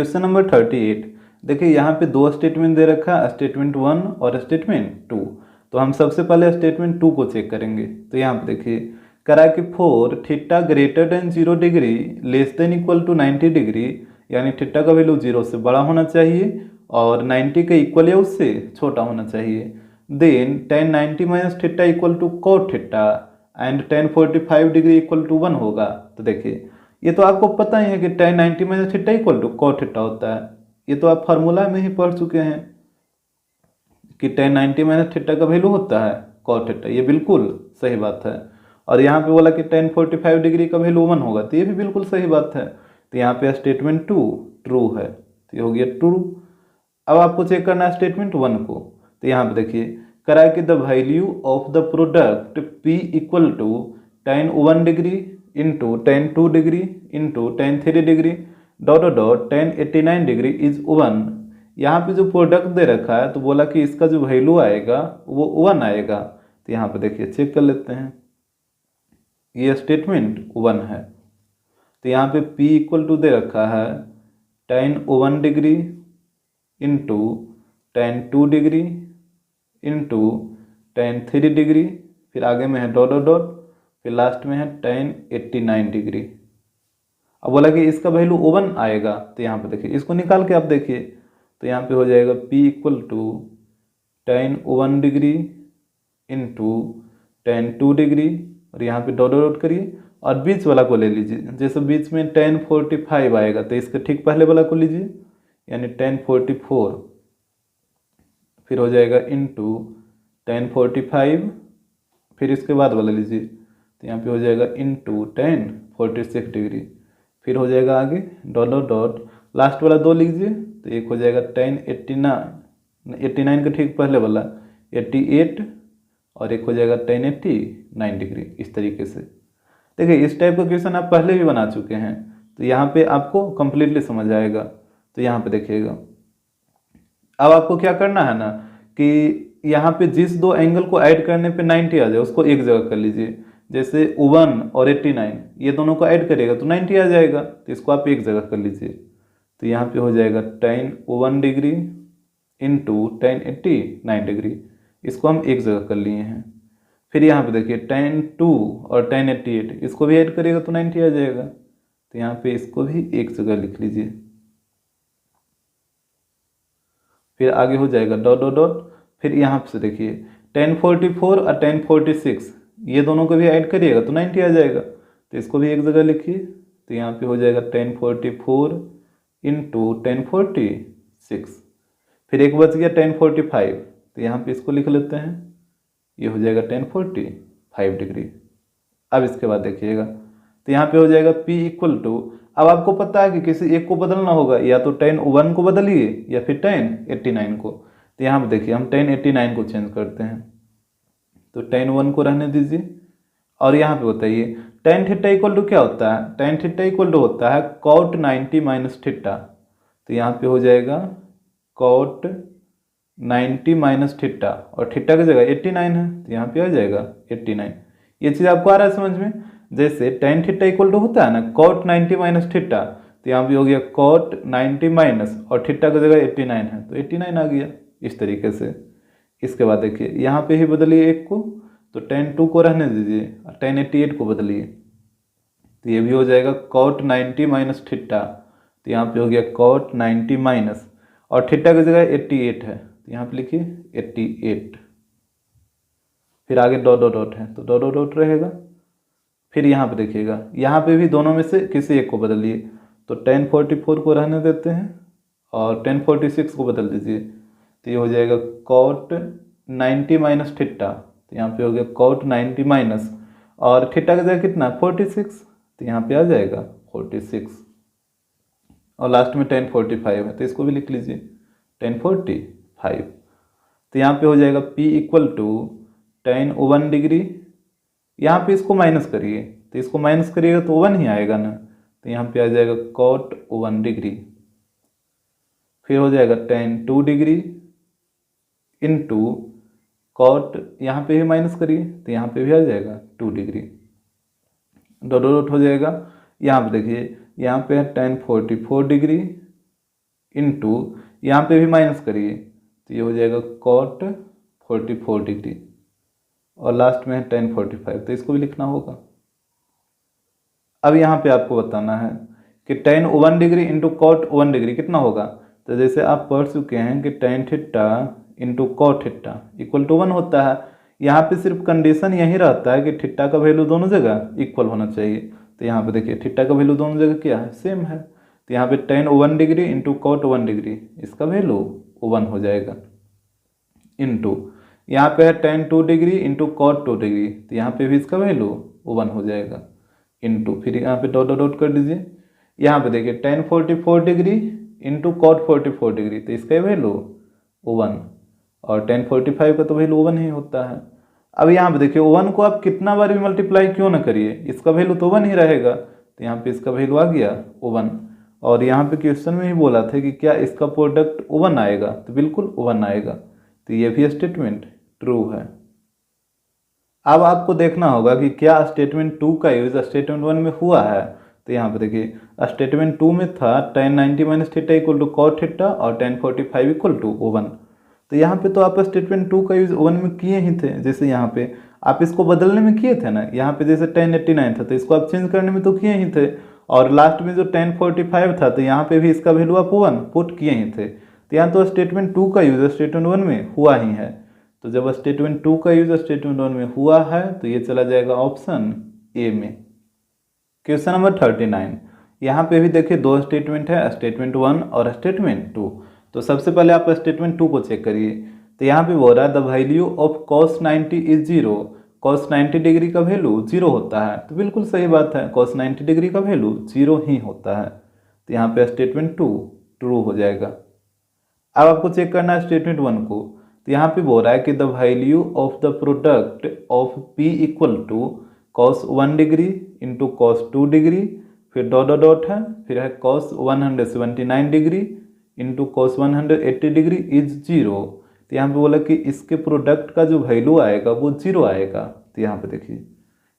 Question number 38। देखिए यहाँ पे दो स्टेटमेंट दे रखा है, स्टेटमेंट 1 और स्टेटमेंट 2। तो हम सबसे पहले स्टेटमेंट 2 को चेक करेंगे। तो यहाँ पे देखिए करा कि for theta greater than 0 degree less than equal to 90 degree, यानी थीटा का वैल्यू 0 से बड़ा होना चाहिए और 90 के इक्वल या उससे छोटा होना चाहिए। Then tan 90 minus theta equal to cot theta and tan 45 degree equal to 1 होगा। तो देखिए ये तो आपको पता ही है कि tan 90 minus theta equal to cot theta होता है। ये तो आप फार्मूला में ही पढ़ चुके हैं कि tan 90 माइनस थीटा का वैल्यू होता है cot थीटा। ये बिल्कुल सही बात है। और यहाँ पे बोला कि tan 45 डिग्री का वैल्यू 1 होगा, तो ये भी बिल्कुल सही बात है। तो यहाँ पे स्टेटमेंट 2 ट्रू है, तो ये हो गया ट्रू। अब आपको चेक करना है स्टेटमेंट 1 को। तो यहाँ पे देखिए करा कि the value of the product P equal to tan 1 degree into tan 2 degree into tan 3 degree dot dot tan 89 degree is 1। यहाँ पे जो प्रोडक्ट दे रखा है तो बोला कि इसका जो वैल्यू आएगा वो 1 आएगा। तो यहाँ पे देखिए चेक कर लेते हैं, ये स्टेटमेंट 1 है। तो यहाँ पे P इक्वल टू दे रखा है tan 1 degree into tan 2 degree into tan 3 degree, फिर आगे में है डॉट डॉट डॉट, फिर लास्ट में है tan 89 डिग्री। अब बोला कि इसका वैल्यू 1 आएगा। तो यहाँ पे देखिए इसको निकाल के आप देखिए, तो यहाँ पे हो जाएगा P equal to tan 1 degree into tan 2 degree और यहाँ पे डॉट डॉट करिए और बीच वाला को ले लीजिए। जैसे बीच में tan 45 आएगा तो इसके ठीक पहले वाला को लीजिए, यानी tan 44, फिर हो जाएगा इंटू tan 45, फिर इसके बाद वाला लीजिए। तो यहाँ पे हो जाएगा इंटू tan 46 डिग्री, फिर हो जाएगा आगे डॉट डॉट डॉट, लास्ट वाला 2 लीजिए। तो एक हो जाएगा tan 89 का ठीक पहले वाला 88 और एक हो जाएगा tan 89 डिग्री। इस तरीके से देखिए इस टाइप का क्वेश्चन आप पहले भी बना चुके हैं, तो यहाँ पे आपको कंप्लीटली समझ आएगा। तो यहाँ पे देखिएगा अब आपको क्या करना है ना कि यहाँ पे जिस दो एंगल को ऐड करने पे 90 आ जाए उसको एक जगह कर लीजिए। जैसे 1 और 89 ये दोनों को ऐड करिएगा तो 90 आ जाएगा, तो इसको आप एक जगह कर लीजिए। तो यहाँ पे हो जाएगा tan 1 degree into tan 89 degree, इसको हम एक जगह कर लिए हैं। फिर यहाँ पे देखिए tan 2 और tan 88 इसको भी ऐड करिएगा तो 90 आ जाएगा। तो यहाँ पे इसको भी एक जगह लिख लीजिए। फिर आगे हो जाएगा डॉट डॉट डॉट, फिर यहाँ से देखिए tan 44 और tan 46 ये दोनों को भी ऐड करिएगा तो 90 आ जाएगा। तो इसको भी एक जगह लिखिए। तो यहाँ पे हो जाएगा tan 44 इंटू tan 46, फिर एक बच गया tan 45, तो यहाँ पे इसको लिख लेते हैं, ये हो जाएगा tan 45 डिग्री। अब इसके बाद देखिएगा तो यहाँ पे हो जाएगा P इक्वल टू, अब आपको पता है कि किसी एक को बदलना होगा, या तो tan 1 को बदलिए या फिर tan 89 को। तो यहाँ पे देखिए हम tan 89 को चेंज करते हैं, तो tan 1 को रहने दीजिए। और यहाँ पे बताइए tan थीटा इक्वल टू क्या होता है, tan थीटा इक्वल टू होता है cot 90 माइनस थीटा। तो यहाँ पे हो जाएगा cot 90 माइनस थीटा और थीटा की जगह 89 है, तो यहाँ पे आ जाएगा 89। ये चीज़ आपको आ रहा है समझ में। जैसे tan थीटा इक्वल टू होता है ना cot 90 माइनस थीटा, तो यहाँ पे हो गया cot 90 माइनस और थीटा की जगह 89 है तो 89 आ गया। इस तरीके से इसके बाद देखिए यहाँ पे ही बदलिए एक को, तो tan 2 को रहने दीजिए और tan 88 को बदलिए। तो ये भी हो जाएगा cot 90 माइनस थीटा, तो यहाँ पे हो गया cot 90 माइनस और थीटा की जगह 88 है, तो यहाँ पे लिखिए 88, फिर आगे डॉट डॉट डॉट है तो डॉट डॉट डॉट रहेगा। फिर यहाँ पे देखिएगा यहाँ पे भी दोनों में से किसी एक को बदलिए, तो tan 44 को रहने देते हैं और tan 46 को बदल दीजिए। तो ये हो जाएगा cot 90 माइनस थीटा, तो यहाँ पे हो गया cot 90 माइनस और थीटा का जगह कितना 46, तो यहाँ पे आ जाएगा 46 और लास्ट में tan 45 है तो इसको भी लिख लीजिए tan 45। तो यहाँ पे हो जाएगा P equal to tan 1 degree, यहाँ पे इसको माइनस करिए, तो इसको माइनस करिएगा तो 1 ही आएगा ना, तो यहाँ पे आ जाएगा cot 1 डिग्री, फिर हो जाएगा tan 2 डिग्री इंटू cot, यहाँ पे भी माइनस करिए तो यहाँ पे भी आ जाएगा 2 डिग्री, डॉट डॉट हो जाएगा। यहाँ पे देखिए यहाँ पे है tan 44 डिग्री इंटू यहाँ पे भी माइनस करिए तो ये हो जाएगा कॉट 44 डिग्री और लास्ट में है tan 45, तो इसको भी लिखना होगा। अब यहाँ पे आपको बताना है कि tan 1 degree into cot 1 degree कितना होगा। तो जैसे आप पढ़ चुके हैं कि tan theta into cot theta equal to 1 होता है। यहाँ पे सिर्फ कंडीशन यही रहता है कि थीटा का वैल्यू दोनों जगह इक्वल होना चाहिए। तो यहाँ पे देखिए थीटा का वैल्यू दोनों जगह क्या है, सेम है। तो यहाँ पे tan 1 degree into cot 1 degree इसका वैल्यू 1 हो जाएगा, इंटू यहाँ पे है tan 2 degree into cot 2 degree, तो यहाँ पे भी इसका वैल्यू 1 हो जाएगा, इंटू फिर यहाँ पे डॉट डॉट डॉट कर दीजिए। यहाँ पे देखिए tan 44 degree into cot 44 degree, तो इसका वैल्यू 1 और tan 45 का तो वैल्यू 1 ही होता है। अब यहाँ पे देखिए 1 को आप कितना बार भी मल्टीप्लाई क्यों ना करिए, इसका वैल्यू तो 1 ही रहेगा। तो यहाँ पे इसका वैल्यू आ गया 1। और यहाँ पे क्वेश्चन में ही बोला था कि क्या इसका प्रोडक्ट 1 आएगा, तो बिल्कुल 1 आएगा। तो ये भी स्टेटमेंट ट्रू है। अब आपको देखना होगा कि क्या स्टेटमेंट 2 का यूज स्टेटमेंट 1 में हुआ है। तो यहाँ पे देखिए स्टेटमेंट 2 में था tan 90 minus theta equal to cot theta और tan 45 इक्वल टू 1। तो यहाँ पे तो आप स्टेटमेंट 2 का यूज 1 में किए ही थे। जैसे यहाँ पे आप इसको बदलने में किए थे ना, यहाँ पे जैसे tan 89 था तो इसको आप चेंज करने में तो किए ही थे। और लास्ट में जो tan 45 था तो यहाँ पे भी इसका वैल्यू आप 1 पुट किए ही थे। तो यहाँ तो स्टेटमेंट 2 का यूज स्टेटमेंट 1 में हुआ ही है। तो जब स्टेटमेंट 2 का यूज स्टेटमेंट 1 में हुआ है तो ये चला जाएगा ऑप्शन ए में। क्वेश्चन नंबर 39, यहाँ पे भी देखिए दो स्टेटमेंट है, स्टेटमेंट 1 और स्टेटमेंट 2। तो सबसे पहले आप स्टेटमेंट 2 को चेक करिए। तो यहाँ पे बोल रहा है the value of cos 90 is 0, cos 90 degree का वैल्यू 0 होता है। तो बिल्कुल सही बात है, cos 90 डिग्री का वैल्यू 0 ही होता है। तो यहाँ पे स्टेटमेंट 2 ट्रू हो जाएगा। अब आपको चेक करना है स्टेटमेंट 1 को। तो यहाँ पे बोल रहा है कि the value of the product of p equal to cos 1 degree into cos 2 degree, फिर डॉट डॉट डॉट है, फिर है cos 179 degree into cos 180 degree is 0। तो यहाँ पे बोला कि इसके प्रोडक्ट का जो वैल्यू आएगा वो 0 आएगा। तो यहाँ पे देखिए,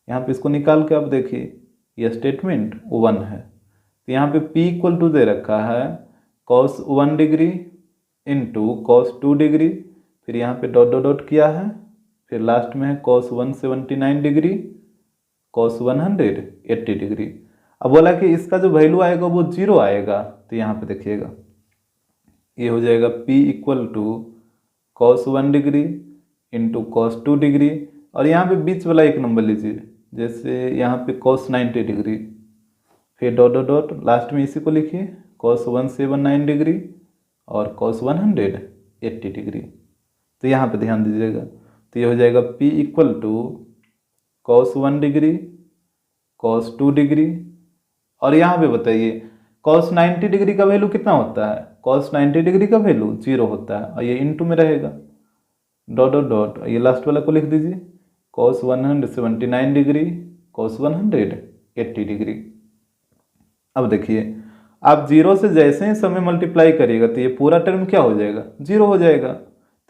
यहाँ पे इसको निकाल के आप देखिए, ये स्टेटमेंट 1 है। तो यहाँ पे p इक्वल टू दे रखा है cos 1 degree into cos 2 degree, फिर यहाँ पे डॉट डॉट डॉट किया है, फिर लास्ट में है cos 179 डिग्री cos 180 डिग्री। अब बोला कि इसका जो वैल्यू आएगा वो 0 आएगा। तो यहाँ पे देखिएगा ये हो जाएगा p equal to cos 1 degree into cos 2 degree, और यहाँ पे बीच वाला एक नंबर लीजिए, जैसे यहाँ पे cos 90 डिग्री, फिर डॉट डॉट डॉट लास्ट में इसी को लिखिए cos 179 डिग्री और cos 180 डिग्री। तो यहाँ पे ध्यान दीजिएगा, तो ये हो जाएगा p equal to cos 1 degree cos 2 degree, और यहाँ पे बताइए cos 90 डिग्री का वैल्यू कितना होता है, cos 90 डिग्री का वैल्यू 0 होता है, और ये इनटू में रहेगा डॉट डॉट डॉट, ये लास्ट वाला को लिख दीजिए cos 179 डिग्री cos 180 डिग्री। अब देखिए आप 0 से जैसे ही समय मल्टीप्लाई करिएगा तो ये पूरा टर्म क्या हो जाएगा, 0 हो जाएगा।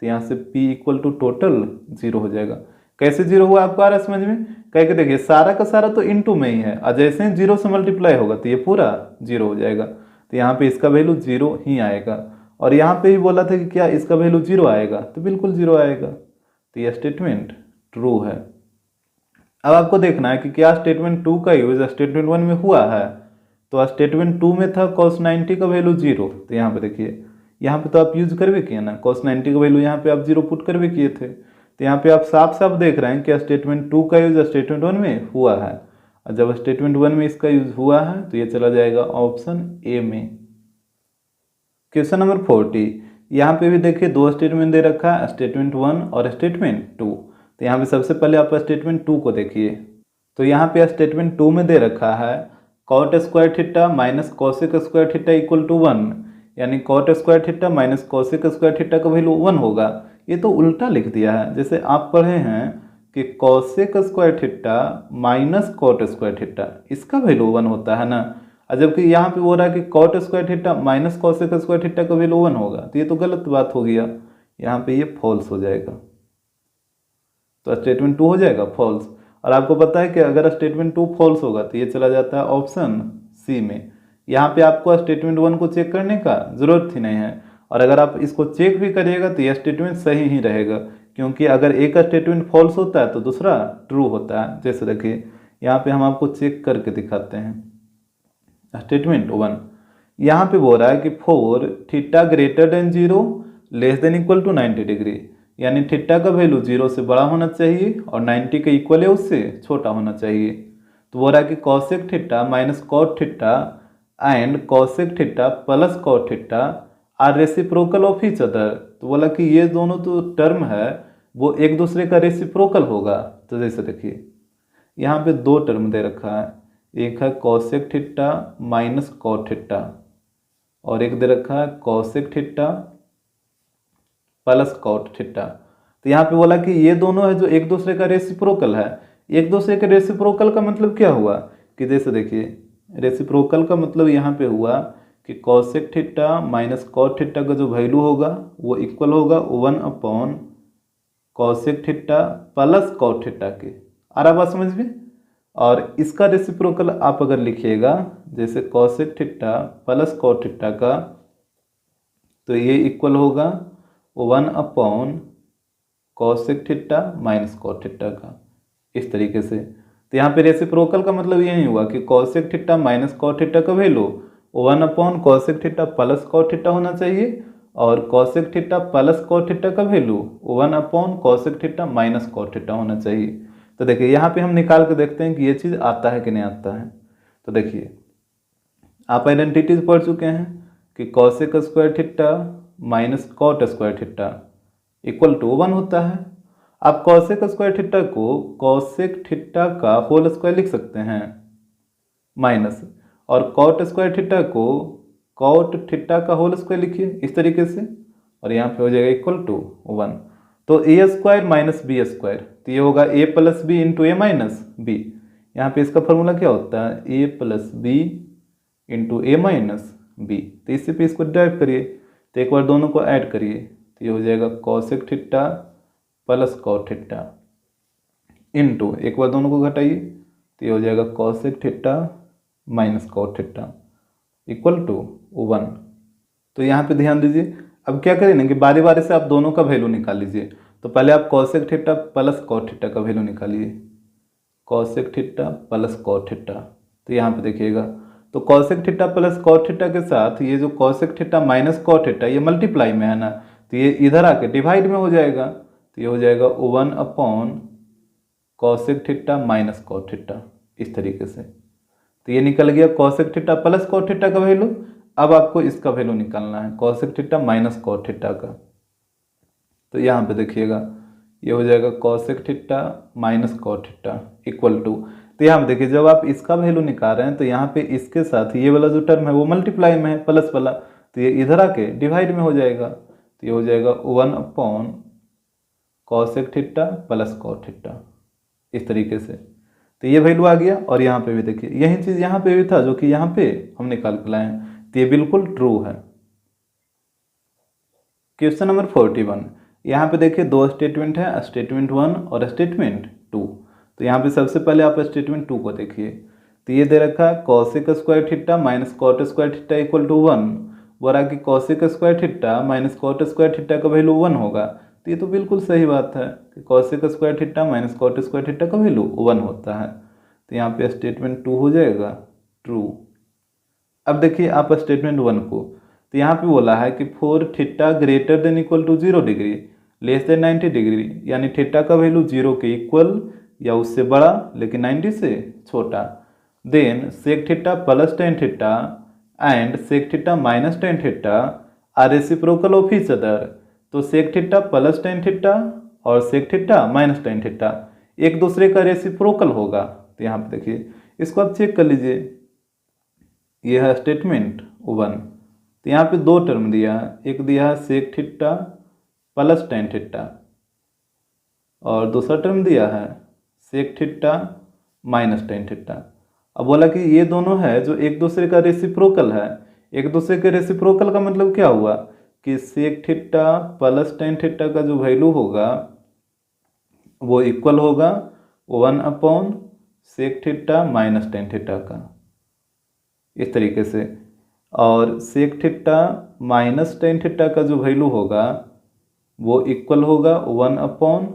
तो यहाँ से p इक्वल टू टोटल 0 हो जाएगा। कैसे 0 हुआ आपको आ रहा है समझ में, कह के देखिए सारा का सारा तो इनटू में ही है, और जैसे ही 0 से मल्टीप्लाई होगा तो ये पूरा 0 हो जाएगा। तो यहाँ पे इसका वैल्यू 0 ही आएगा। और यहाँ पे भी बोला था कि क्या इसका वैल्यू 0 आएगा, तो बिल्कुल 0 आएगा। तो ये स्टेटमेंट ट्रू है। अब आपको देखना है कि क्या स्टेटमेंट 2 का यूज स्टेटमेंट 1 में हुआ है। तो स्टेटमेंट 2 में था cos 90 का वैल्यू 0। तो यहाँ पे देखिए, यहाँ पे तो आप यूज कर भी किए ना, cos 90 का वैल्यू यहाँ पे आप 0 पुट कर भी किए थे। तो यहाँ पे आप साफ साफ देख रहे हैं कि स्टेटमेंट 2 का यूज स्टेटमेंट 1 में हुआ है, और जब स्टेटमेंट 1 में इसका यूज हुआ है तो ये चला जाएगा ऑप्शन ए में। क्वेश्चन नंबर 40, यहाँ पे भी देखिए दो स्टेटमेंट दे रखा है, स्टेटमेंट 1 और स्टेटमेंट 2। तो यहाँ पे सबसे पहले आप स्टेटमेंट 2 को देखिए। तो यहाँ पे स्टेटमेंट 2 में दे रखा है cot square theta minus cosec square theta equal to 1, यानी cot square theta minus cosec square theta का वैल्यू 1 होगा। ये तो उल्टा लिख दिया है, जैसे आप पढ़े हैं कि cosec square theta minus cot square theta, इसका वैल्यू 1 होता है ना, और जबकि यहाँ पे बोल रहा है कि cot square theta minus cosec square theta का वैल्यू 1 होगा। तो ये तो गलत बात हो गया, यहाँ पे ये फॉल्स हो जाएगा। तो स्टेटमेंट 2 हो जाएगा फॉल्स। और आपको पता है कि अगर स्टेटमेंट 2 फॉल्स होगा तो ये चला जाता है ऑप्शन सी में, यहाँ पे आपको स्टेटमेंट 1 को चेक करने का ज़रूरत ही नहीं है, और अगर आप इसको चेक भी करिएगा तो यह स्टेटमेंट सही ही रहेगा, क्योंकि अगर एक स्टेटमेंट फॉल्स होता है तो दूसरा ट्रू होता है। जैसे देखिए यहाँ पे हम आपको चेक करके दिखाते हैं। स्टेटमेंट 1 यहाँ पे बोल रहा है कि for theta greater than 0 less than equal to 90 degree, यानी थीटा का वैल्यू 0 से बड़ा होना चाहिए और 90 के इक्वल है उससे छोटा होना चाहिए। तो बोल रहा है कि cosec theta minus cot theta and cosec theta plus cot theta are reciprocal of each other. तो बोला कि ये दोनों तो टर्म है वो एक दूसरे का रेसिप्रोकल होगा। तो जैसे देखिए यहाँ पे दो टर्म दे रखा है, एक है cosec theta minus cot theta और एक दे रखा है cosec theta plus cot theta. तो यहाँ पे बोला कि ये दोनों है जो एक दूसरे का रेसिप्रोकल है। एक दूसरे के रेसिप्रोकल का मतलब क्या हुआ कि जैसे देखिए रेसिप्रोकल का मतलब यहाँ पे हुआ कि cosec theta minus cot theta का जो वैल्यू होगा वो इक्वल होगा 1 cosec theta plus cot theta के। आ रहा बात समझ में। और इसका रेसिप्रोकल आप अगर लिखिएगा जैसे cosec theta plus cot theta का, तो ये इक्वल होगा 1 cosec theta minus cot theta का, इस तरीके से। तो यहाँ पे रेसिप्रोकल का मतलब यही हुआ कि cosec theta minus cot theta का value 1 cosec theta plus cot theta होना चाहिए और cosec theta plus cot theta का value 1 cosec theta minus cot theta होना चाहिए। तो देखिए यहाँ पे हम निकाल के देखते हैं कि ये चीज़ आता है कि नहीं आता है। तो देखिए आप आइडेंटिटीज पढ़ चुके हैं कि cosec square theta minus cot square theta equal to 1 होता है। आप कॉसेक स्क्वायर थीटा को कॉसेक थीटा का होल स्क्वायर लिख सकते हैं माइनस, और कॉट स्क्वायर थीटा को कॉट थीटा का होल स्क्वायर लिखिए इस तरीके से, और यहाँ पे हो जाएगा इक्वल टू 1। तो A square minus B square, तो ये होगा A plus B into A minus B. यहाँ पे इसका फॉर्मूला क्या होता है A plus B into A minus B. तो इसी पे इसको डिराइव करिए, तो एक बार दोनों को ऐड करिए तो ये हो जाएगा cosec theta plus cot theta into एक बार दोनों को घटाइए तो ये हो जाएगा cosec theta minus cot theta equal to 1। तो यहाँ पे ध्यान दीजिए, अब क्या करें ना कि बारी बारी से आप दोनों का वैल्यू निकाल लीजिए। तो पहले आप cosec theta plus cot theta का वैल्यू निकालिए, cosec theta plus cot theta. तो यहाँ पे देखिएगा तो cosec theta plus cot theta के साथ ये जो cosec theta minus cot theta ये मल्टीप्लाई में है ना, तो ये इधर आके डिवाइड में हो जाएगा। तो ये हो जाएगा 1 cosec theta minus cot theta इस तरीके से। तो ये निकल गया cosec theta plus cot theta का वैल्यू। अब आपको इसका वैल्यू निकालना है cosec theta minus cot theta का। तो यहाँ पे देखिएगा ये हो जाएगा cosec theta minus cot theta equal to, तो यहाँ पे देखिए जब आप इसका वैल्यू निकाल रहे हैं तो यहाँ पे इसके साथ ये वाला जो टर्म है वो मल्टीप्लाई में है प्लस वाला, तो ये इधर आके डिवाइड में हो जाएगा। तो ये हो जाएगा 1 cosec theta plus cot theta इस तरीके से। तो ये वैल्यू आ गया, और यहाँ पे भी देखिए यही चीज़ यहाँ पे भी था जो कि यहाँ पे हम निकाल के लाए हैं, तो ये बिल्कुल ट्रू है। क्वेश्चन नंबर 41, यहाँ पे देखिए दो स्टेटमेंट है, स्टेटमेंट 1 और स्टेटमेंट 2। तो यहाँ पे सबसे पहले आप स्टेटमेंट 2 को देखिए। तो ये दे रखा है cosec square theta minus cot square theta equal to 1। बोल रहा कि cosec square theta minus cot square theta का वैल्यू 1 होगा। तो ये तो बिल्कुल सही बात है कि cosec square theta minus cot square theta का वैल्यू 1 होता है। तो यहाँ पे स्टेटमेंट 2 हो जाएगा ट्रू। अब देखिए आप स्टेटमेंट 1 को, तो यहाँ पे बोला है कि for theta greater than equal to 0 degree less than 90 degree, यानी थीटा का वैल्यू 0 के इक्वल या उससे बड़ा लेकिन 90 से छोटा। Then sec theta plus tan theta and sec theta minus tan theta are reciprocal of each other. तो sec theta plus tan theta और sec theta minus tan theta एक दूसरे का रेसिप्रोकल होगा। तो यहाँ पे देखिए इसको आप चेक कर लीजिए, ये है स्टेटमेंट 1। तो यहाँ पे दो टर्म दिया है, एक दिया है sec theta plus tan theta और दूसरा टर्म दिया है sec theta minus tan theta. अब बोला कि ये दोनों है जो एक दूसरे का रेसिप्रोकल है। एक दूसरे के रेसिप्रोकल का मतलब क्या हुआ कि sec theta plus tan theta का जो वैल्यू होगा वो इक्वल होगा 1 sec theta minus tan theta का। इस तरीके से। और sec theta minus tan theta का जो वैल्यू होगा वो इक्वल होगा 1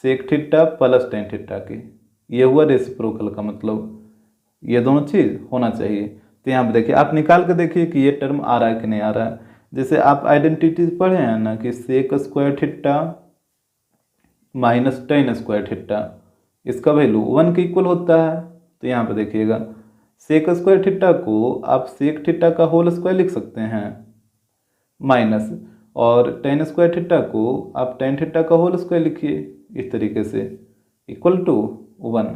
sec theta plus tan theta की। ये हुआ रेसिप्रोकल का मतलब, ये दोनों चीज़ होना चाहिए। तो यहाँ पे देखिए आप निकाल के देखिए कि ये टर्म आ रहा है कि नहीं आ रहा है। जैसे आप आइडेंटिटीज पढ़े हैं ना कि sec square theta minus tan square theta, इसका वैल्यू 1 के इक्वल होता है। तो यहाँ पे देखिएगा सेक स्क्वायर थीटा को आप सेक थीटा का होल स्क्वायर लिख सकते हैं माइनस, और टेन स्क्वायर थीटा को आप टेन थीटा का होल स्क्वायर लिखिए इस तरीके से इक्वल टू 1।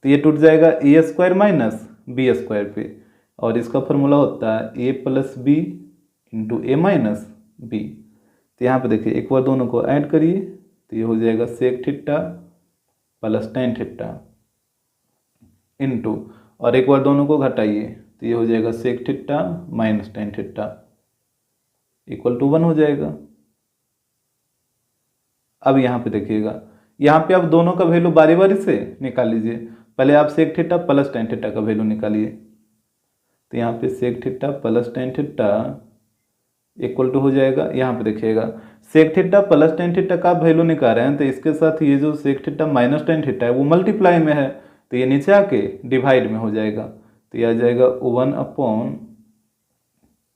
तो ये टूट जाएगा A square minus B square पे, और इसका फॉर्मूला होता है A plus B into A minus B. तो यहाँ पे देखिए एक बार दोनों को ऐड करिए तो ये हो जाएगा sec theta plus tan theta into, और एक बार दोनों को घटाइए तो ये हो जाएगा sec theta minus tan theta equal to 1 हो जाएगा। अब यहाँ पे देखिएगा, यहाँ पे आप दोनों का वैल्यू बारी बारी से निकाल लीजिए। पहले आप sec theta plus tan theta का वैल्यू निकालिए। तो यहाँ पे sec theta plus tan theta equal to हो जाएगा, यहाँ पे देखिएगा sec theta plus tan theta का आप वैल्यू निकाल रहे हैं तो इसके साथ ये जो sec theta minus tan theta है वो मल्टीप्लाई में है, तो ये नीचे आके डिवाइड में हो जाएगा। तो ये आ जाएगा 1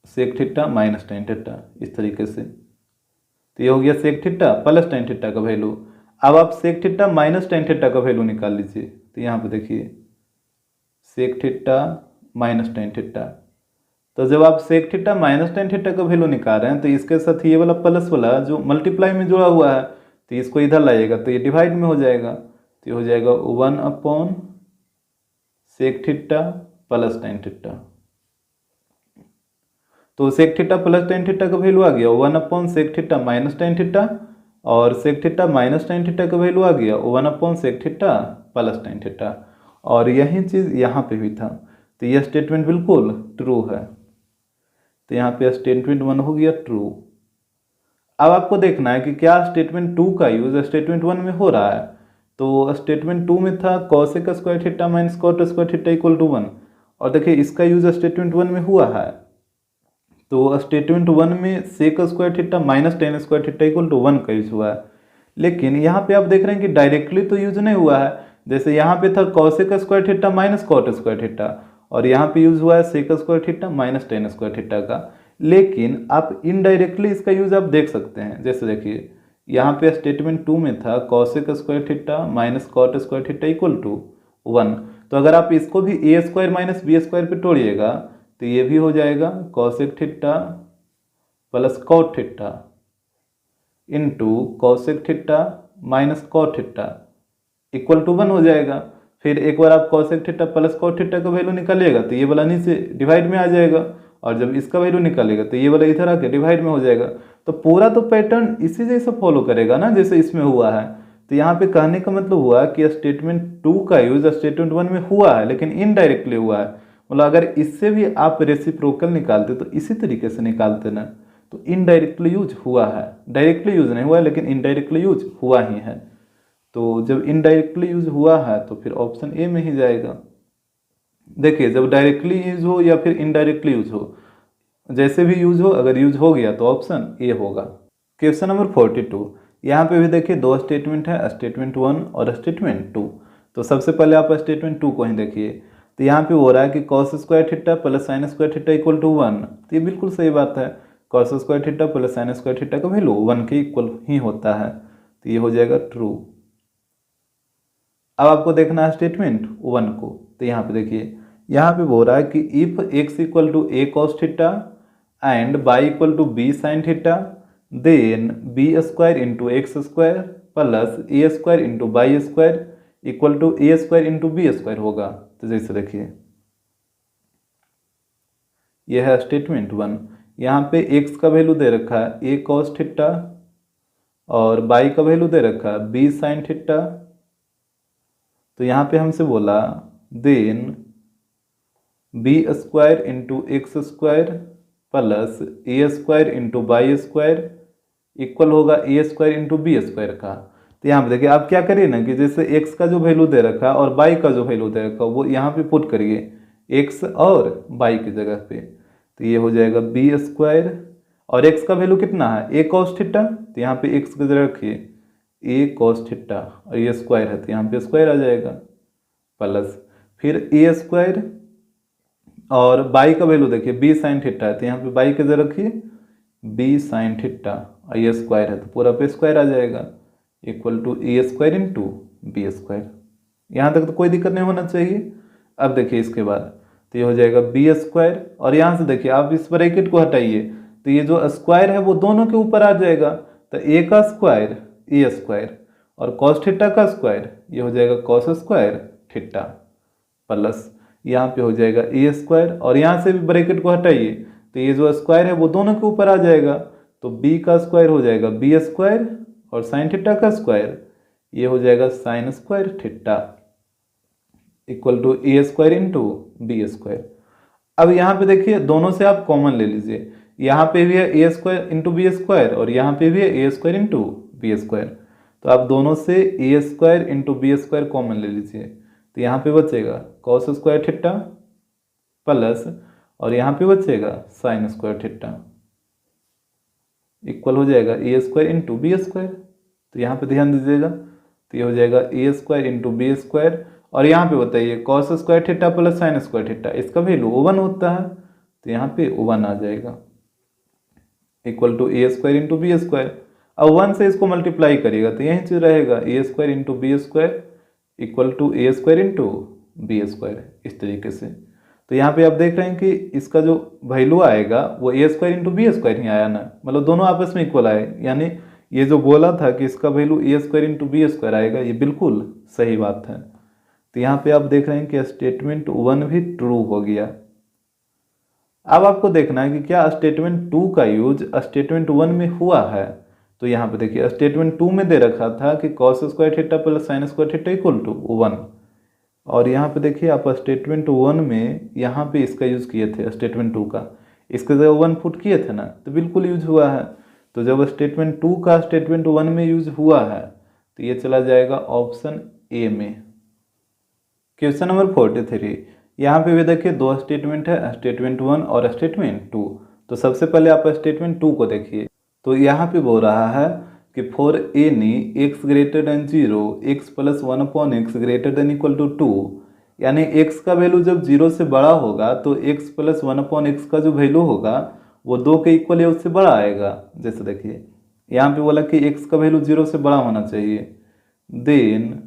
sec theta minus tan theta इस तरीके से। तो ये हो गया sec theta plus tan theta का वैल्यू। अब आप sec theta minus tan theta का वैल्यू निकाल लीजिए। तो यहाँ पे देखिए sec theta minus tan theta, तो जब आप sec theta minus tan theta का वैल्यू निकाल रहे हैं तो इसके साथ ये वाला प्लस वाला जो मल्टीप्लाई में जुड़ा हुआ है तो इसको इधर लाइएगा तो ये डिवाइड में हो जाएगा। तो ये हो जाएगा 1 sec theta plus tan theta. तो sec theta plus tan theta का वैल्यू आ गया 1 sec theta minus tan theta, और sec theta minus tan theta का वैल्यू आ गया 1 sec theta plus tan theta. और यही चीज़ यहाँ पे भी था, तो यह स्टेटमेंट बिल्कुल ट्रू है। तो यहाँ पे स्टेटमेंट 1 हो गया ट्रू। अब आपको देखना है कि क्या स्टेटमेंट 2 का यूज स्टेटमेंट 1 में हो रहा है। तो स्टेटमेंट 2 में था cosec square theta minus cot square theta equal to 1, और देखिए इसका यूज स्टेटमेंट 1 में हुआ है। तो स्टेटमेंट 1 में sec square theta minus tan square theta equal to 1 का यूज हुआ है, लेकिन यहाँ पे आप देख रहे हैं कि डायरेक्टली तो यूज नहीं हुआ है। जैसे यहाँ पे था cosec square theta minus cot square theta, और यहाँ पे यूज हुआ है sec square theta minus tan square theta का, लेकिन आप इनडायरेक्टली इसका यूज आप देख सकते हैं। जैसे देखिए यहाँ पे स्टेटमेंट 2 में था cosec square theta minus cot square theta equal to 1, तो अगर आप इसको भी A square minus B square पे तोड़िएगा तो ये भी हो जाएगा cosec theta plus cot theta into cosec theta minus cot theta equal to 1 हो जाएगा। फिर एक बार आप cosec theta plus cot theta का वैल्यू निकालिएगा तो ये वाला नीचे डिवाइड में आ जाएगा, और जब इसका वैल्यू निकालेगा तो ये वाला इधर आके डिवाइड में हो जाएगा। तो पूरा तो पैटर्न इसी जैसा फॉलो करेगा ना जैसे इसमें हुआ है। तो यहाँ पे कहने का मतलब हुआ कि स्टेटमेंट 2 का यूज स्टेटमेंट 1 में हुआ है लेकिन इनडायरेक्टली हुआ है। मतलब अगर इससे भी आप रेसिप्रोकल निकालते तो इसी तरीके से निकालते ना, तो इनडायरेक्टली यूज हुआ है, डायरेक्टली यूज नहीं हुआ है लेकिन इनडायरेक्टली यूज हुआ ही है। तो जब इनडायरेक्टली यूज हुआ है तो फिर ऑप्शन ए में ही जाएगा। देखिए जब डायरेक्टली यूज हो या फिर इनडायरेक्टली यूज हो, जैसे भी यूज हो, अगर यूज हो गया तो ऑप्शन ए होगा। क्वेश्चन नंबर 42, यहाँ पे भी देखिए दो स्टेटमेंट है, स्टेटमेंट 1 और स्टेटमेंट 2। तो सबसे पहले आप स्टेटमेंट 2 को ही देखिए। तो यहाँ पे हो रहा है कि cos square theta plus sine square theta equal to 1। तो ये बिल्कुल सही बात है, cos square theta plus sine square theta का वैल्यू 1 के इक्वल ही होता है, तो ये हो जाएगा ट्रू। अब आपको देखना है स्टेटमेंट 1 को। तो यहाँ पे देखिए, यहाँ पे बोल रहा है कि if x equal to A cos theta and y equal to B sine theta then B square into x square plus A square into y square equal to A square into B square होगा। तो जैसे देखिए यह है statement 1। यहाँ पे x का value दे रखा है ए कॉस थीटा और बाई का वैल्यू दे रखा है बी साइन थीटा। तो यहाँ पे हमसे बोला then B square into x square plus A square into y square equal होगा A square into B square का। तो यहाँ पे देखिए आप क्या करिए ना कि जैसे x का जो वैल्यू दे रखा है और y का जो वैल्यू दे रखा है वो यहाँ पे पुट करिए। एक्स और वाई की जगह पे। तो ये हो जाएगा बी स्क्वायर, और एक्स का वैल्यू कितना है ए कॉस थीटा, तो यहाँ पे एक्स की जगह रखिए ए कॉस थीटा, और ये स्क्वायर है तो यहाँ पे स्क्वायर आ जाएगा, प्लस फिर ए स्क्वायर, और बाई का वैल्यू देखिए बी साइन थीटा है तो यहाँ पे बाई की जगह रखिए बी साइन थीटा, और ये स्क्वायर है तो पूरा पे स्क्वायर आ जाएगा, equal to A square into B square. यहाँ तक तो कोई दिक्कत नहीं होना चाहिए। अब देखिए इसके बाद तो ये हो जाएगा बी स्क्वायर, और यहाँ से देखिए आप इस ब्रैकेट को हटाइए तो ये जो स्क्वायर है वो दोनों के ऊपर आ जाएगा, तो ए का स्क्वायर ए स्क्वायर, और कॉस थीटा का स्क्वायर ये हो जाएगा कॉस स्क्वायर थीटा, प्लस यहाँ पे हो जाएगा ए स्क्वायर, और यहाँ से भी ब्रैकेट को हटाइए तो ये जो स्क्वायर है वो दोनों के ऊपर आ जाएगा, तो बी का स्क्वायर हो जाएगा बी स्क्वायर, और साइन थीटा का स्क्वायर ये हो जाएगा sine square theta, equal to A square into B square. अब यहाँ पे देखिए दोनों से आप कॉमन ले लीजिए, यहाँ पे भी है A square into B square, और यहाँ पे भी है A square into B square, तो आप दोनों से A square into B square common ले लीजिए, तो यहाँ पे बचेगा कॉस स्क्वायर थीटा प्लस, और यहाँ पे बचेगा साइन स्क्वायर थीटा, इक्वल हो जाएगा A square into B square. तो यहाँ पे ध्यान दीजिएगा, तो ये हो जाएगा A square into B square, और यहाँ पे बताइए cos square theta plus sine square theta, इसका वैल्यू 1 होता है तो यहाँ पे 1 आ जाएगा, equal to A square into B square. अब 1 से इसको मल्टीप्लाई करिएगा तो यही चीज रहेगा A square into B square equal to A square into B square, इस तरीके से। तो यहाँ पे आप देख रहे हैं कि इसका जो वैल्यू आएगा वो ए स्क्वायर इंटू बी स्क्वायर ही आया ना, मतलब दोनों आपस में इक्वल आए, यानी ये जो बोला था कि इसका वैल्यू ए स्क्वायर इंटू बी स्क्वायर आएगा ये बिल्कुल सही बात है। तो यहाँ पे आप देख रहे हैं कि स्टेटमेंट 1 भी ट्रू हो गया। अब आपको देखना है कि क्या स्टेटमेंट 2 का यूज स्टेटमेंट 1 में हुआ है। तो यहाँ पे देखिए स्टेटमेंट 2 में दे रखा था कि cos square theta plus sine square theta equal to 1, और यहाँ पे देखिए आप स्टेटमेंट 1 में यहाँ पे इसका यूज किए थे स्टेटमेंट 2 का, इसके जगह 1 पुट किए थे ना, तो बिल्कुल यूज हुआ है। तो जब स्टेटमेंट 2 का स्टेटमेंट 1 में यूज हुआ है तो ये चला जाएगा ऑप्शन ए में। क्वेश्चन नंबर 43, यहाँ पे भी देखिए दो स्टेटमेंट है, स्टेटमेंट 1 और स्टेटमेंट 2। तो सबसे पहले आप स्टेटमेंट 2 को देखिए, तो यहाँ पे बोल रहा है कि for any x greater than 0 x plus 1 upon x greater than equal to 2, यानी एक्स का वैल्यू जब 0 से बड़ा होगा तो एक्स प्लस 1 अपॉन एक्स का जो वैल्यू होगा वो 2 के इक्वल या उससे बड़ा आएगा। जैसे देखिए यहाँ पे बोला कि एक्स का वैल्यू 0 से बड़ा होना चाहिए, then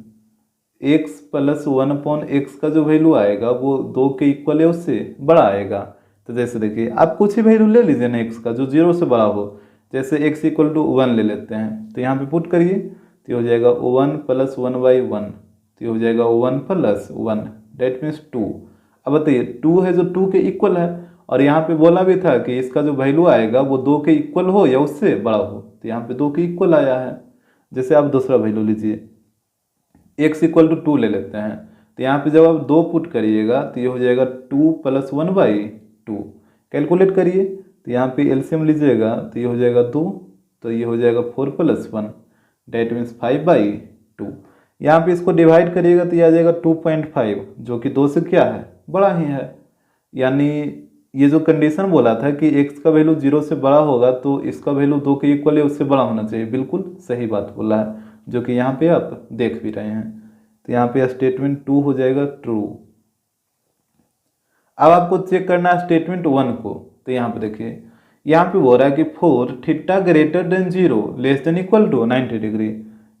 x plus 1 upon x का जो वैल्यू आएगा वो 2 के इक्वल या उससे बड़ा आएगा। तो जैसे देखिए आप कुछ ही वैल्यू ले लीजिए ना एक्स का जो 0 से बड़ा हो, जैसे x इक्वल टू 1 ले लेते हैं, तो यहाँ पे पुट करिए तो ये हो जाएगा 1 प्लस 1/1, तो ये हो जाएगा 1 प्लस 1 डेट मीन्स 2। अब बताइए 2 है जो 2 के इक्वल है, और यहाँ पे बोला भी था कि इसका जो वैल्यू आएगा वो 2 के इक्वल हो या उससे बड़ा हो, तो यहाँ पे 2 के इक्वल आया है। जैसे आप दूसरा वैल्यू लीजिए x इक्वल टू 2 ले लेते हैं, तो यहाँ पे जब आप 2 पुट करिएगा तो ये हो जाएगा 2 प्लस 1/2, कैलकुलेट करिए तो यहाँ पे एलसीएम लीजिएगा तो ये हो जाएगा 2, तो ये हो जाएगा 4 प्लस 1 डेट मीन्स 5/2। यहाँ पे इसको डिवाइड करिएगा तो ये आ जाएगा 2.5, जो कि 2 से क्या है बड़ा ही है। यानी ये जो कंडीशन बोला था कि x का वैल्यू 0 से बड़ा होगा तो इसका वैल्यू 2 के इक्वल या उससे बड़ा होना चाहिए, बिल्कुल सही बात बोला है, जो कि यहाँ पे आप देख भी रहे हैं। तो यहाँ पे स्टेटमेंट 2 हो जाएगा ट्रू। अब आपको चेक करना है स्टेटमेंट 1 को, तो यहाँ पे देखिए यहाँ पे बोल रहा है कि for theta greater than 0 less than equal to 90 degree,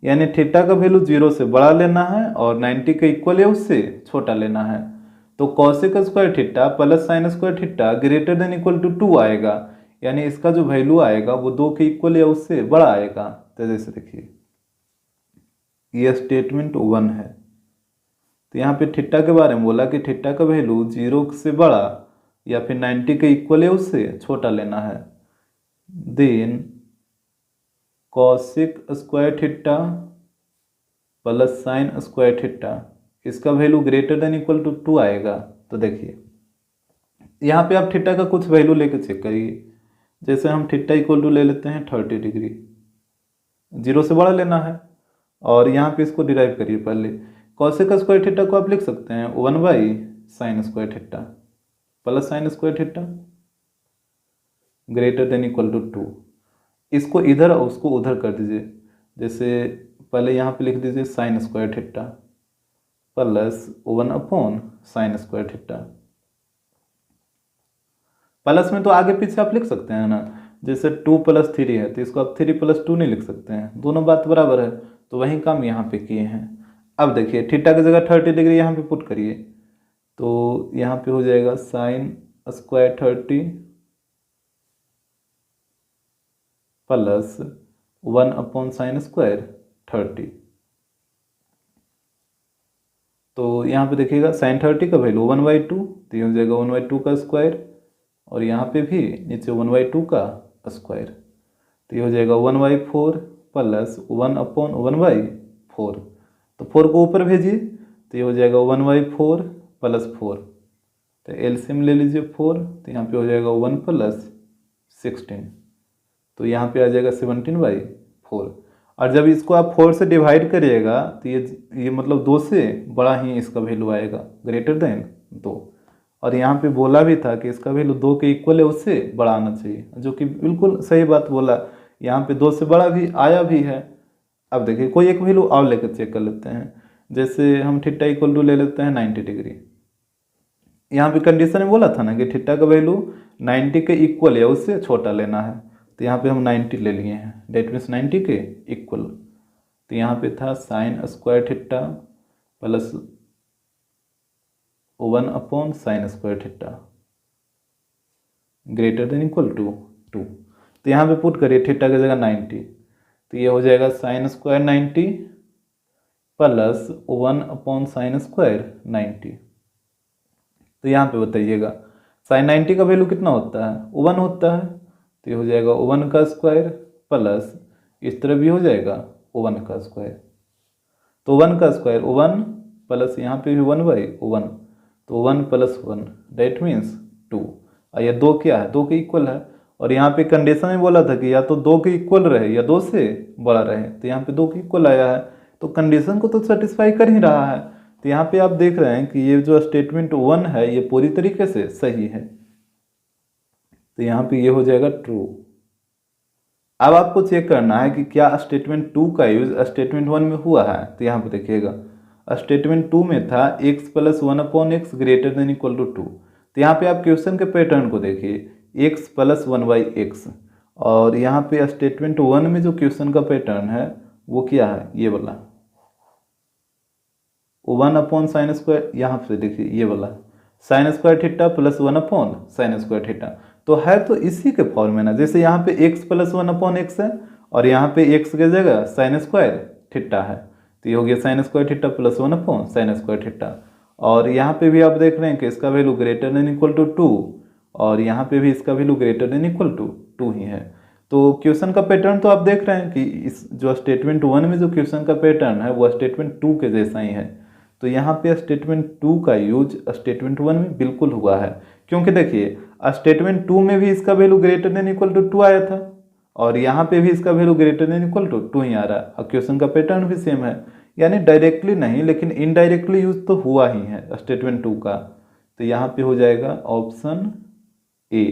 यानी थीटा का वैल्यू 0 से बड़ा लेना है और 90 के इक्वल या उससे छोटा लेना है। तो cosec square theta plus sine square theta greater than equal to 2 आएगा, यानी इसका जो वैल्यू आएगा वो 2 के इक्वल या उससे बड़ा आएगा। तो जैसे देखिए ये स्टेटमेंट 1 है, तो यहाँ पे थीटा के बारे में बोला कि थीटा का वैल्यू 0 से बड़ा या फिर 90 के इक्वल या उससे छोटा लेना है। Then cosec square theta plus sine square theta इसका value greater than equal to 2 आएगा। तो देखिए यहाँ पे आप थीटा का कुछ वैल्यू लेके चेक करिए, जैसे हम थीटा इक्वल टू ले लेते हैं 30 डिग्री, 0 से बड़ा लेना है, और यहाँ पे इसको डिराइव करिए। पहले कॉसेक स्क्वायर थीटा को आप लिख सकते हैं 1 sine square theta plus sine square theta greater than equal to 2। इसको इधर और उसको उधर कर दीजिए। जैसे पहले यहाँ पे लिख दीजिए sign square theta plus 1 upon sine square theta. Plus में तो आगे पीछे आप लिख सकते हैं ना, जैसे 2 + 3 है तो इसको आप 3 + 2 नहीं लिख सकते हैं, दोनों बात बराबर है। तो वही काम यहाँ पे किए हैं। अब देखिए थीटा की जगह 30 डिग्री यहाँ पे पुट करिए, तो यहाँ पे हो जाएगा sine square 30 plus 1 upon sine square 30। तो यहाँ पे देखिएगा साइन 30 का वैल्यू 1/2, तो ये हो जाएगा 1/2 का स्क्वायर, और यहाँ पे भी नीचे 1/2 का स्क्वायर, तो ये हो जाएगा 1/4 प्लस 1 अपॉन 1/4। तो 4 को ऊपर भेजिए तो ये हो जाएगा 1/4 प्लस 4, तो एलसीएम ले लीजिए 4, तो यहाँ पे हो जाएगा 1 + 16, तो यहाँ पे आ जाएगा 17/4। और जब इसको आप 4 से डिवाइड करिएगा तो ये मतलब 2 से बड़ा ही इसका वैल्यू आएगा, ग्रेटर देन 2। और यहाँ पे बोला भी था कि इसका वैल्यू 2 के इक्वल है, उससे बड़ा आना चाहिए, जो कि बिल्कुल सही बात बोला। यहाँ पे 2 से बड़ा भी आया भी है। अब देखिए कोई एक वैल्यू और लेकर चेक कर लेते हैं। जैसे हम थीटा इक्वल टू ले लेते हैं 90 डिग्री। यहाँ पे कंडीशन में बोला था ना कि थीटा का वैल्यू 90 के इक्वल या उससे छोटा लेना है, तो यहाँ पे हम 90 ले लिए हैं, डेट मीन्स 90 के इक्वल। तो यहाँ पे था sine square theta plus 1 upon sine square theta greater than equal to 2। तो यहाँ पे पुट करिए थीटा की जगह 90, तो ये हो जाएगा sine square 90 plus 1 upon sine square 90। तो यहाँ पे बताइएगा साइन 90 का वैल्यू कितना होता है, 1 होता है, तो ये हो जाएगा 1 का स्क्वायर प्लस इस तरह भी हो जाएगा 1 का स्क्वायर। तो 1 का स्क्वायर 1 प्लस यहाँ पे भी 1/1, तो 1 + 1 डेट मीन्स 2। और यह 2 क्या है, 2 के इक्वल है। और यहाँ पे कंडीशन में बोला था कि या तो 2 के इक्वल रहे या 2 से बड़ा रहे, तो यहाँ पे 2 के इक्वल आया है, तो कंडीशन को तो सेटिस्फाई कर ही रहा है। तो यहाँ पे आप देख रहे हैं कि ये जो स्टेटमेंट 1 है ये पूरी तरीके से सही है, तो यहाँ पे ये हो जाएगा ट्रू। अब आपको चेक करना है कि क्या स्टेटमेंट 2 का यूज स्टेटमेंट 1 में हुआ है। तो यहाँ पे देखिएगा स्टेटमेंट 2 में था x + 1/x greater than equal to 2। तो यहाँ पे आप क्वेश्चन के पैटर्न को देखिए, x + 1/x, और यहाँ पे स्टेटमेंट 1 में जो क्वेश्चन का पैटर्न है वो क्या है, ये वाला 1 अपॉन साइन स्क्वायर। यहाँ पे देखिए ये वाला sign square theta plus 1 upon sine square theta, तो है तो इसी के फॉर्म में ना। जैसे यहाँ पे x + 1/x है और यहाँ पे x की जगह साइन स्क्वायर थीटा है, तो ये हो गया sign square theta plus 1 upon sine square theta. और यहाँ पे भी आप देख रहे हैं कि इसका value greater than equal to 2, और यहाँ पे भी इसका value greater than equal to 2 ही है। तो क्वेश्चन का पैटर्न तो आप देख रहे हैं कि इस जो स्टेटमेंट 1 में जो क्वेश्चन का पैटर्न है वो स्टेटमेंट 2 के जैसा ही है। तो यहाँ पे स्टेटमेंट 2 का यूज स्टेटमेंट 1 में बिल्कुल हुआ है, क्योंकि देखिए स्टेटमेंट 2 में भी इसका value greater than equal to 2 आया था, और यहाँ पे भी इसका value greater than equal to 2 ही आ रहा है, और क्वेश्चन का पैटर्न भी सेम है। यानी डायरेक्टली नहीं लेकिन इनडायरेक्टली यूज तो हुआ ही है स्टेटमेंट 2 का। तो यहाँ पे हो जाएगा ऑप्शन ए।